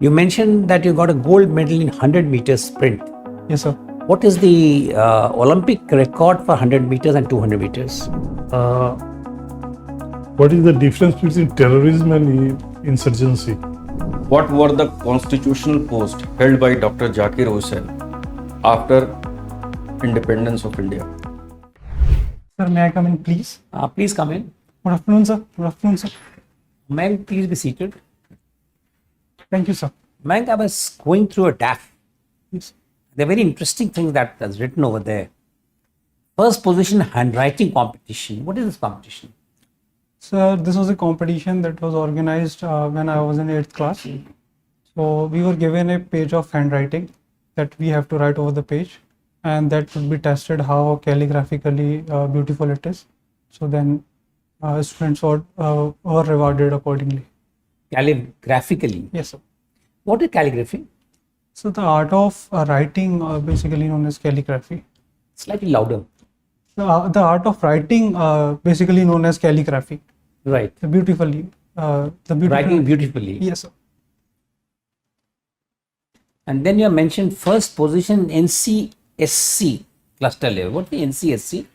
You mentioned that you got a gold medal in 100 meters sprint. Yes, sir. What is the Olympic record for 100 meters and 200 meters? Uh, what is the difference between terrorism and insurgency? What were the constitutional posts held by Dr. Zakir Hussain after independence of India? Sir, may I come in, please? Please come in. Good afternoon, sir. Good afternoon, sir. Mayank, please be seated. Thank you, sir. Mayank, I was going through a DAF. Yes. There are very interesting things that is written over there. First position handwriting competition. What is this competition? Sir, this was a competition that was organized when I was in 8th class. So we were given a page of handwriting that we have to write over the page, and that would be tested how calligraphically beautiful it is. So then students were rewarded accordingly. Calligraphically. Yes, sir. What is calligraphy? So the art of writing, basically known as calligraphy. Slightly louder. The art of writing, basically known as calligraphy. Right. Beautifully. Writing beautifully. Yes, sir. And then you mentioned first position NCSC cluster level. What's the NCSC?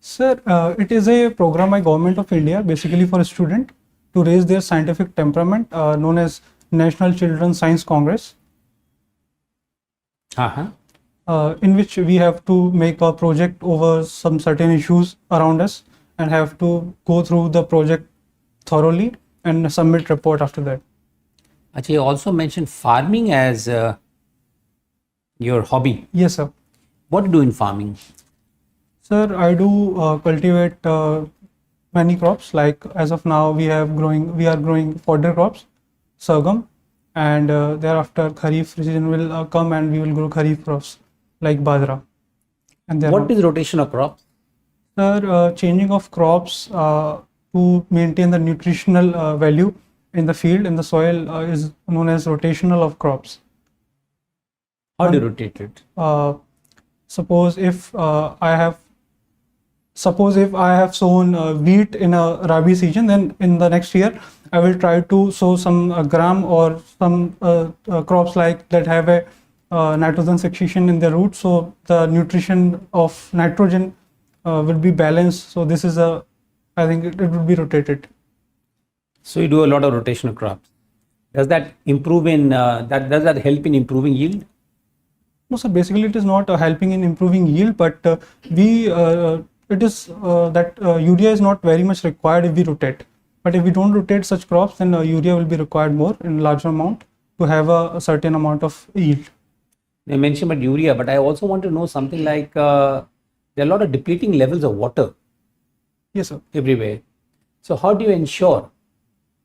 Sir, it is a program by Government of India, basically for a student to raise their scientific temperament, known as National Children's Science Congress, in which we have to make a project over some certain issues around us and have to go through the project thoroughly and submit report after that. Actually, you also mentioned farming as your hobby. Yes, sir. What do you do in farming? Sir, I do cultivate many crops. Like as of now, we are growing fodder crops, sorghum, and thereafter Kharif season will come and we will grow Kharif crops like bajra. And What is rotation of crops? Sir, changing of crops to maintain the nutritional value in the field, in the soil, is known as rotational of crops. How do you rotate it? Suppose if I have sown wheat in a rabi season, then in the next year I will try to sow some gram or some crops like that have a nitrogen fixation in their roots, so the nutrition of nitrogen will be balanced. So this is I think it would be rotated. So you do a lot of rotation of crops. Does that improve in does that help in improving yield? No, sir. Basically, it is not helping in improving yield, but it is that urea is not very much required if we rotate. But if we don't rotate such crops, then urea will be required more in larger amount to have a certain amount of yield. I mentioned about urea, but I also want to know something like there are a lot of depleting levels of water. Yes, sir. Everywhere. So how do you ensure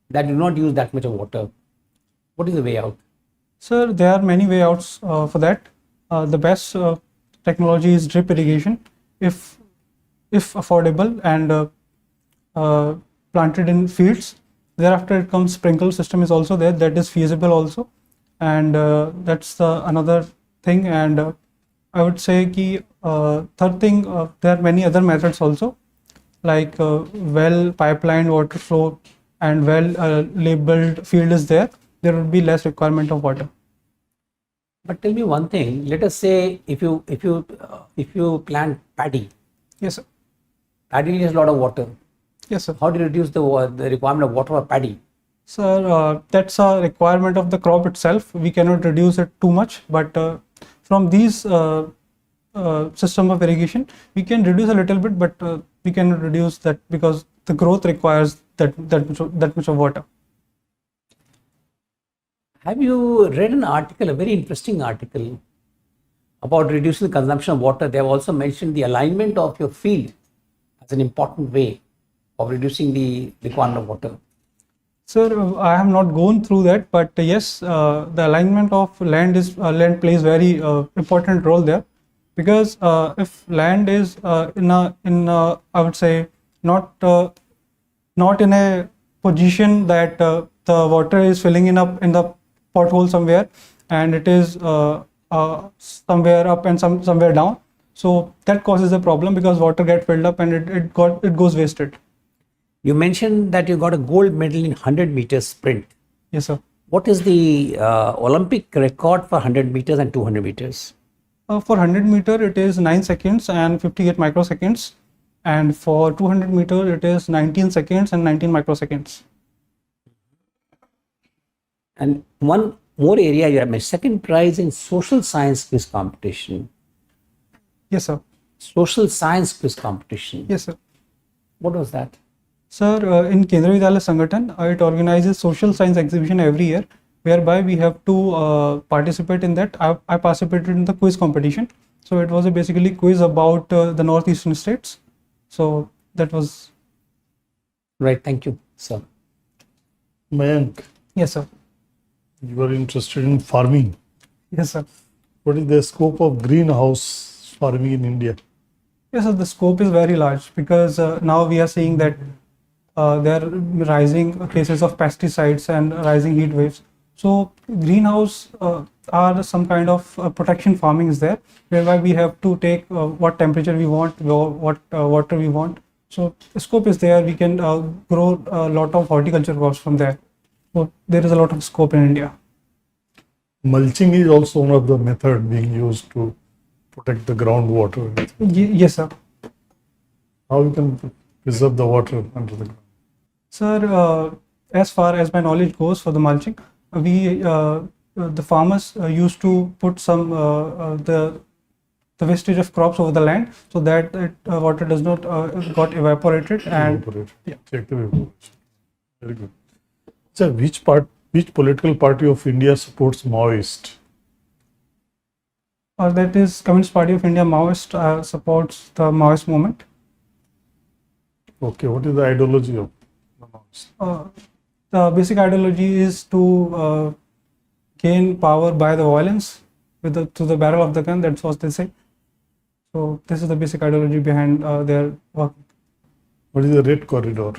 that you do not use that much of water? What is the way out? Sir, there are many way outs for that. The best technology is drip irrigation, if affordable and planted in fields. Thereafter it comes sprinkle system is also there, that is feasible also, and that's another thing. And I would say ki third thing, there are many other methods also, like well pipeline water flow and well labeled field is there would be less requirement of water. But tell me one thing. Let us say if you plant paddy. Yes, sir. Paddy needs a lot of water. Yes, sir. How do you reduce the requirement of water for paddy? Sir, that's a requirement of the crop itself. We cannot reduce it too much, but from these system of irrigation, we can reduce a little bit, but we cannot reduce that because the growth requires that much of water. Have you read an article, a very interesting article about reducing the consumption of water? They have also mentioned the alignment of your field as an important way of reducing the requirement of water. Sir, I have not gone through that, but yes, the alignment of land plays very important role there, because if land is in a I would say not in a position that the water is filling in the pothole somewhere, and it is somewhere up and somewhere down, so that causes a problem because water gets filled up and it goes wasted. You mentioned that you got a gold medal in 100 meters sprint. Yes, sir. What is the Olympic record for 100 meters and 200 meters? For 100 meter, it is 9 seconds and 58 microseconds. And for 200 meter, it is 19 seconds and 19 microseconds. And one more area you have my second prize in social science quiz competition. Yes, sir. Social science quiz competition. Yes, sir. What was that? Sir, in Kendriya Vidyalaya Sangathan, it organizes social science exhibition every year, whereby we have to participate in that. I participated in the quiz competition. So it was a basically quiz about the northeastern states. So that was... Right, thank you, sir. Mayank, Yes, sir. you are interested in farming. Yes, sir. What is the scope of greenhouse farming in India? Yes, sir. The scope is very large because now we are seeing that there are rising cases of pesticides and rising heat waves. So greenhouse are some kind of protection farming is there, whereby we have to take what temperature we want, what water we want. So the scope is there. We can grow a lot of horticulture crops from there. So there is a lot of scope in India. Mulching is also one of the method being used to protect the groundwater. Yes, sir. How you can preserve the water under the ground? Sir, as far as my knowledge goes for the mulching, the farmers used to put some the wastage of crops over the land so that water does not got evaporated and yeah. Check the evaporation. Very good. So which political party of India supports Maoist? That is Communist Party of India. Maoist supports the Maoist movement. Okay, what is the ideology of the Maoist? The basic ideology is to gain power by the violence to the barrel of the gun. That's what they say. So this is the basic ideology behind their work. What is the Red Corridor?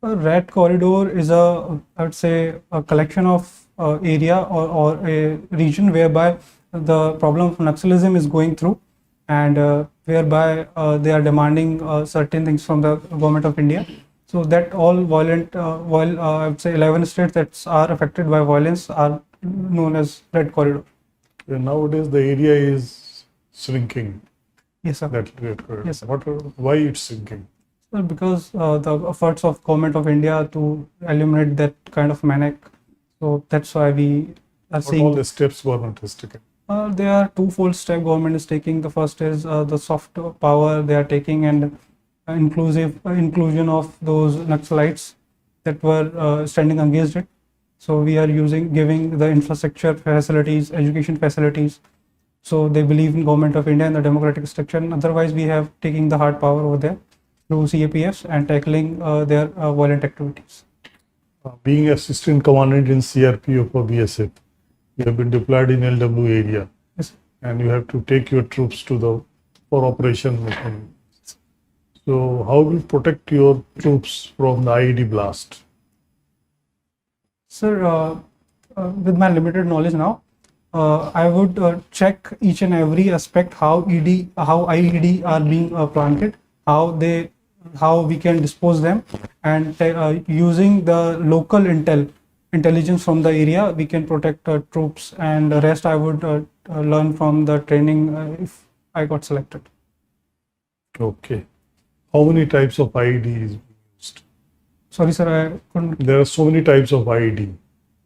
A red corridor is I would say, a collection of area or a region whereby the problem of Naxalism is going through, and whereby they are demanding certain things from the government of India. So that all violent, I would say 11 states that are affected by violence are known as red corridor. And nowadays the area is shrinking. Yes, sir. That Red Corridor. Yes, sir. Why it's shrinking? Because the efforts of government of India to eliminate that kind of manic, so that's why we are What seeing all the steps government has taken? there are twofold step government is taking. The first is the soft power they are taking, and inclusion of those Naxalites that were standing against it. So we are giving the infrastructure facilities, education facilities. So they believe in government of India and the democratic structure. And otherwise, we have taking the hard power over there through CAPFs and tackling their violent activities. Being assistant commandant in CRPF or BSF, you have been deployed in LW area. Yes. And you have to take your troops for operation. So how will you protect your troops from the IED blast? Sir, with my limited knowledge now, I would check each and every aspect how IED are being planted, how we can dispose them, and using the local intelligence from the area, we can protect troops, and the rest I would learn from the training if I got selected. Okay. How many types of IED is used? Sorry, sir, I couldn't. There are so many types of IED.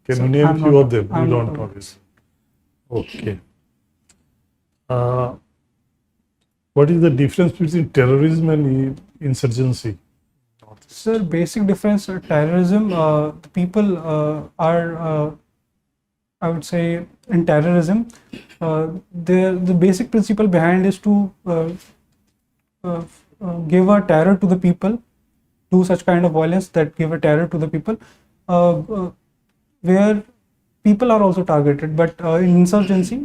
Can you name few of them? You don't know this. Okay. What is the difference between terrorism and insurgency? Sir, basic difference, terrorism, the people are, I would say, in terrorism, the basic principle behind is to give a terror to the people, do such kind of violence that give a terror to the people, where people are also targeted. But in insurgency,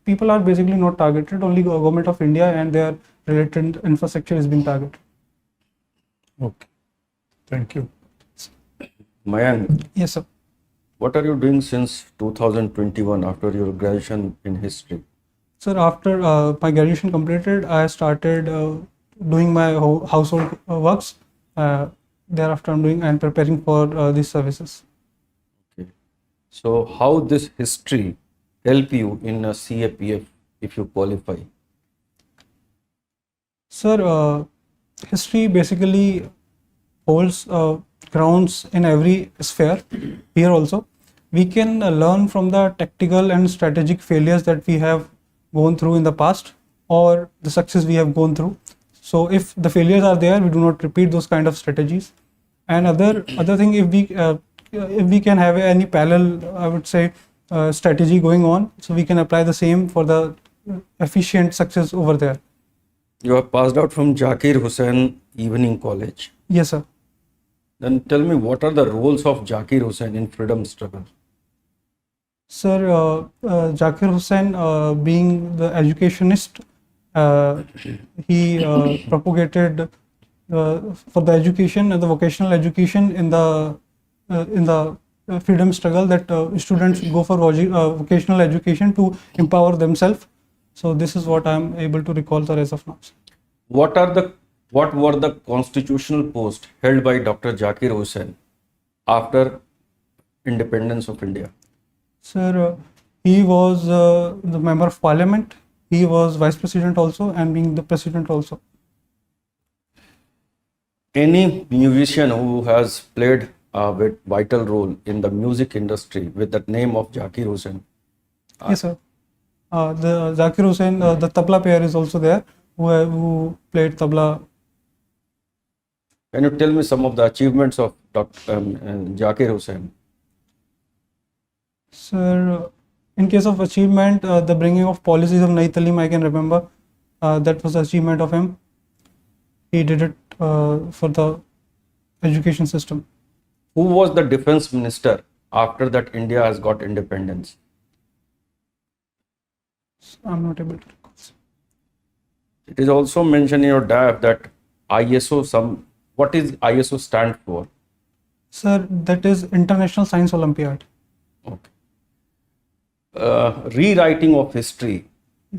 people are basically not targeted, only government of India and their related infrastructure is being targeted. Okay. Thank you. Mayank, Yes, sir. what are you doing since 2021 after your graduation in history? Sir, after my graduation completed, I started doing my household works. Thereafter, I'm doing and preparing for these services. Okay. So how this history help you in a CAPF if you qualify? Sir, history basically holds grounds in every sphere. Here also, we can learn from the tactical and strategic failures that we have gone through in the past, or the success we have gone through. So, if the failures are there, we do not repeat those kind of strategies. And other thing, if we can have any parallel, I would say, strategy going on, so we can apply the same for the efficient success over there. You have passed out from Zakir Hussain Evening College. Yes, sir. Then tell me, what are the roles of Zakir Hussain in freedom struggle? Sir, Zakir Hussain, being the educationist, he propagated for the education and the vocational education in the freedom struggle, that students go for vocational education to empower themselves. So this is what I am able to recall, sir, as of now. What were the constitutional posts held by Dr. Zakir Hussain after independence of India? Sir, he was the member of parliament. He was vice president also, and being the president also. Any musician who has played a vital role in the music industry with the name of Zakir Hussain? Yes, sir. The Zakir Hussain, the tabla player, is also there, who played tabla. Can you tell me some of the achievements of Dr. Zakir Hussain? Sir, in case of achievement, the bringing of policies of Nai Talim, I can remember. That was the achievement of him. He did it for the education system. Who was the defense minister after that India has got independence? I'm not able to recall. It is also mentioned in your DAF that ISO, what is ISO stand for? Sir, that is International Science Olympiad. Okay. Rewriting of history.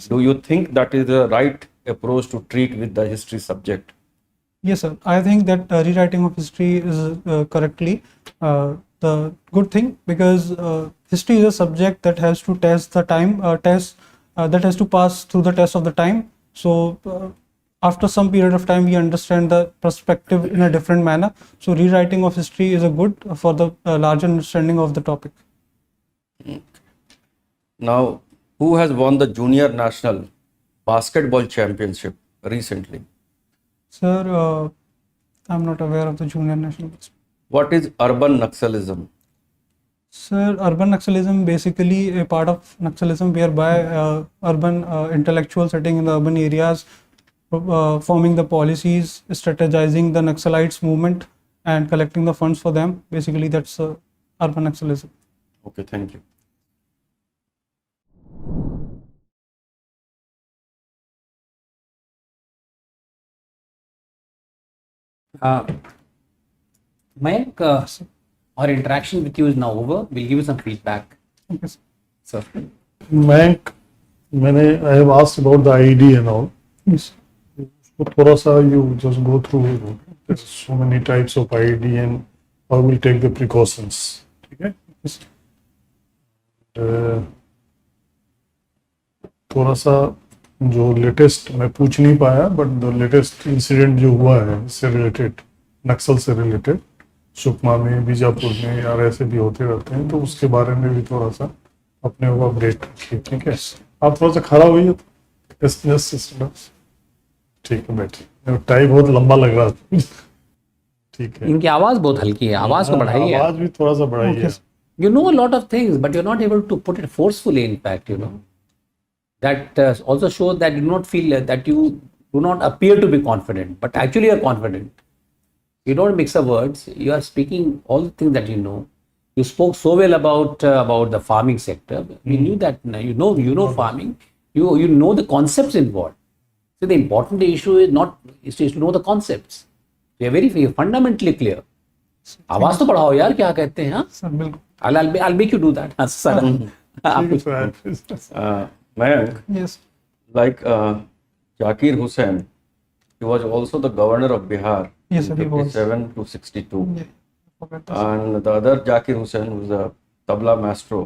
Do you think that is the right approach to treat with the history subject? Yes, sir. I think that rewriting of history is correctly the good thing, because history is a subject that has to test the time, that has to pass through the test of the time. So after some period of time, we understand the perspective in a different manner. So rewriting of history is a good for the larger understanding of the topic. Now, who has won the junior national basketball championship recently? Sir, I'm not aware of the junior national. What is urban Naxalism? Sir, urban Naxalism, basically a part of Naxalism whereby urban intellectual setting in the urban areas, forming the policies, strategizing the Naxalites movement, and collecting the funds for them. Basically, that's urban Naxalism. Okay, thank you. Mayank, our interaction with you is now over. We'll give you some feedback. Okay, sir. Sir. Mayank, I have asked about the ID and all. Yes. So थोड़ा सा you just go through. There's so many types of ID and how we'll take the precautions. Okay. Yes. थोड़ा सा जो latest मैं पूछ नहीं पाया, but the latest incident जो हुआ है इससे रिलेटेड, नक्सल से रिलेटेड, सुकमा में, बीजापुर में, यार ऐसे भी होते रहते हैं, तो उसके बारे में भी थोड़ा सा अपने को अपडेट रखिए. ठीक है, आप थोड़ा सा खड़ा होइए. ठीक है, बैठिए. टाइम बहुत लंबा लग रहा था. ठीक है. इनकी आवाज बहुत हल्की है, आवाज को बढ़ाइए. आवाज भी थोड़ा सा बढ़ाइए. You know a lot of things, but you're not able to put it forcefully. In fact, you know that also shows that you do not feel that you do not appear to be confident, but actually you are confident. You don't mix the words. You are speaking all the things that you know. You spoke so well about the farming sector. We knew that you know farming. You know the concepts involved. So the important issue is to know the concepts. You are very fundamentally clear. आवाज तो बढ़ाओ यार, क्या कहते हैं? हाँ, sir बिल्कुल. I'll make you do that. Sir. Mayank, Yes. like Zakir Hussain, he was also the governor of Bihar Yes, in sir, he was. 57 to 62. Yeah. Forgot this. And the other Zakir Hussain, who is a tabla maestro.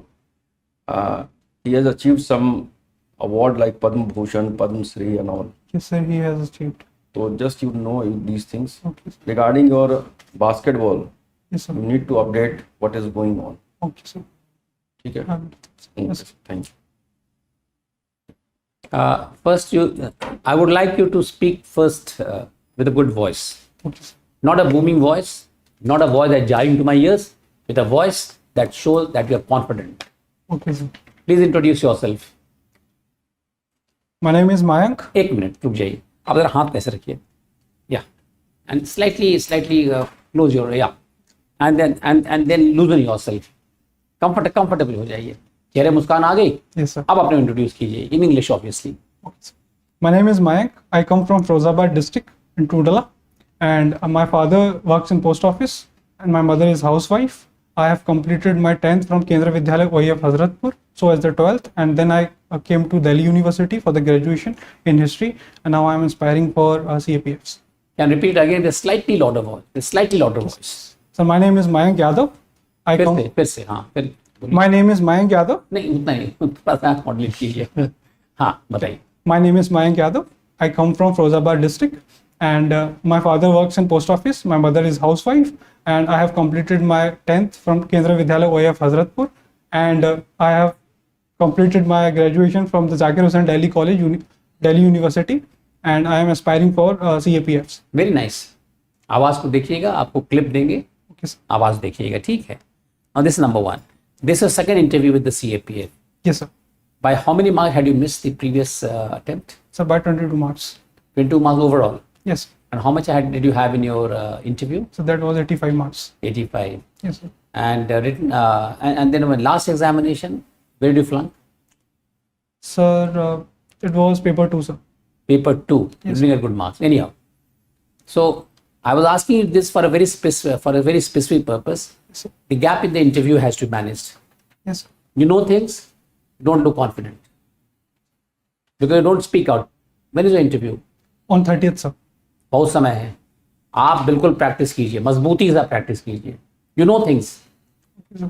He has achieved some award like Padma Bhushan, Padma Shri and all. Yes, sir. He has achieved. So just you know these things. Okay, sir. Regarding your basketball, Yes, sir. you need to update what is going on. Okay, sir. Okay. Yes, sir. Thank you. First, I would like you to speak first with a good voice. Okay, sir. Not a booming voice, not a voice that's jarring to my ears, with a voice that shows that you are confident. Okay, sir. Please introduce yourself. My name is Mayank. एक minute रुक जाइए, आप जरा हाथ कैसे रखिए, yeah, and slightly close your, yeah, and then loosen yourself, comfortable हो जाइए, चेहरे मुस्कान आ गई. Yes, sir. अब अपने इंट्रोड्यूस कीजिए in English obviously. Okay, sir. My name is Mayank. I come from Firozabad district in Tundala, and my father works in post office, and my mother is housewife. I have completed my 10th from Kendra Vidyalaya OEF Hazratpur, so as the 12th, and then I came to Delhi University for the graduation in history, and now I am aspiring for CAPFs. Can repeat again with slightly louder voice. So my name is Mayank Yadav. I come. फिर से हाँ फिर बोलिए. My name is Mayank Yadav. नहीं उतना ही, थोड़ा सा modulate कीजिए. हाँ बताइए. My name is Mayank Yadav. I come from Firozabad district, and my father works in post office. My mother is housewife, and I have completed my 10th from Kendra Vidyalaya OEF Hazratpur, and I have completed my graduation from the Zakir Hussain Delhi College, Delhi University, and I am aspiring for CAPFs. Very nice. आवाज को देखिएगा, आपको clip देंगे, Okay, sir. आवाज देखिएगा, ठीक है. Now this is number one. This is second interview with the CAPF. Yes, sir. By how many marks had you missed the previous attempt? Sir, by 22 marks. 22 marks overall. Yes. And how much did you have in your interview? So that was 85 marks. 85. Yes, sir. And written and then when last examination, where did you flunk? Sir, it was paper 2, sir. Paper 2. You Yes. didn't get good marks. Anyhow, so I was asking you this for a very specific purpose. Yes, sir. The gap in the interview has to be managed. Yes, sir. You know things, don't look confident. Because you don't speak out. When is your interview? On 30th, sir. बहुत समय है. आप बिल्कुल practice कीजिए, मजबूती से practice कीजिए. You know things.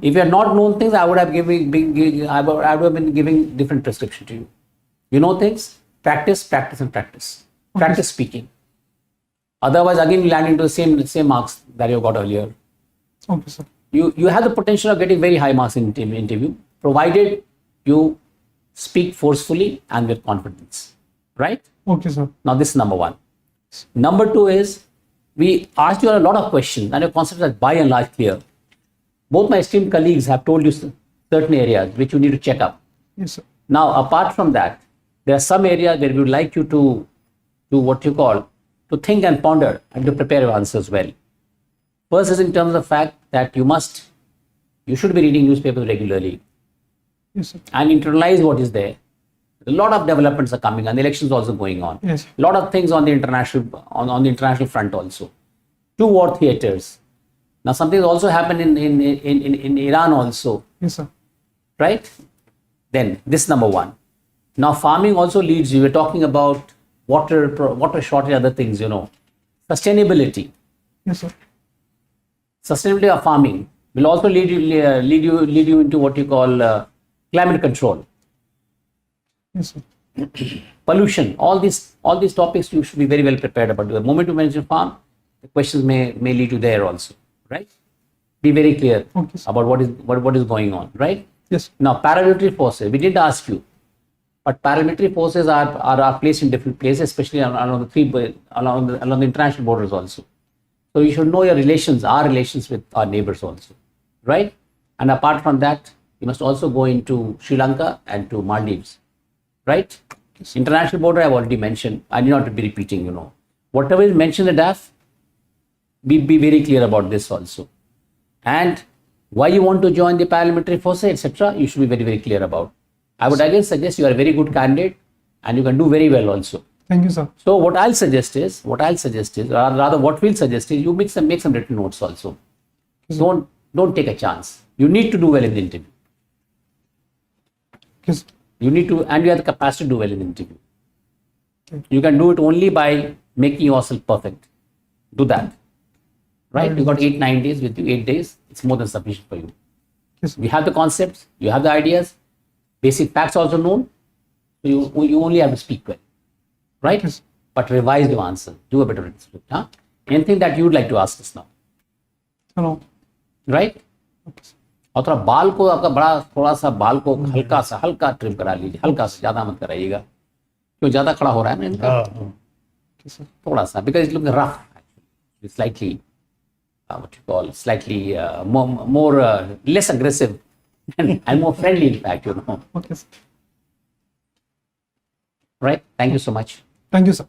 If you had not known things, I would have been giving different prescription to you. You know things, practice. Practice speaking. Otherwise, again, you land into the same marks that you got earlier. Okay, sir. You have the potential of getting very high marks in interview, provided you speak forcefully and with confidence. Right? Okay, sir. Now, this is number one. Number two is, we asked you a lot of questions and your concepts are by and large clear. Both my esteemed colleagues have told you certain areas which you need to check up. Yes, sir. Now, apart from that, there are some areas where we would like you to do what you call to think and ponder and to prepare your answers well. First is in terms of fact that you should be reading newspapers regularly Yes, sir. and internalize what is there. A lot of developments are coming and the elections also going on. Yes. A lot of things on the international front also. 2 war theaters. Now something has also happened in Iran also, Yes, sir. right? Then this number one. Now farming also leads you. We're talking about water shortage, other things, Sustainability. Yes, sir. Sustainability of farming will also lead you into what you call climate control. Yes, sir. Pollution, all these topics you should be very well prepared about. The moment you mention farm, the questions may lead you there also, right? Be very clear Okay, sir. about what is going on, right? Yes. Now, paramilitary forces, we didn't ask you, but paramilitary forces are placed in different places, especially along the international borders also. So you should know our relations with our neighbors also, right? And apart from that, you must also go into Sri Lanka and to Maldives. Right? International border I've already mentioned. I need not to be repeating, Whatever is mentioned in the DAF, be very clear about this also. And why you want to join the paramilitary forces, etc., you should be very, very clear about. I would again suggest you are a very good candidate and you can do very well also. Thank you, sir. So what I'll suggest is, or rather what we'll suggest is, you make some written notes also. Don't take a chance. You need to do well in the interview. Yes. You need to, and you have the capacity to do well in the interview. You can do it only by making yourself perfect. Do that. Right? You got 8-9 days with you, 8 days. It's more than sufficient for you. Yes. You have the concepts, you have the ideas, basic facts also known. You only have to speak well, right? Yes. But revise the answer. Do a better written script. Huh? Anything that you would like to ask us now, No. right? और थोड़ा बाल को आपका बड़ा थोड़ा सा बाल को हल्का ट्रिम करा लीजिए, हल्का सा, ज्यादा मत कराइएगा, क्यों ज्यादा खड़ा हो रहा है ना इनका, Okay, sir. थोड़ा सा, because it looks rough actually, slightly what you call slightly more less aggressive and more friendly in fact, Okay, sir. right? Thank you so much. Thank you, sir.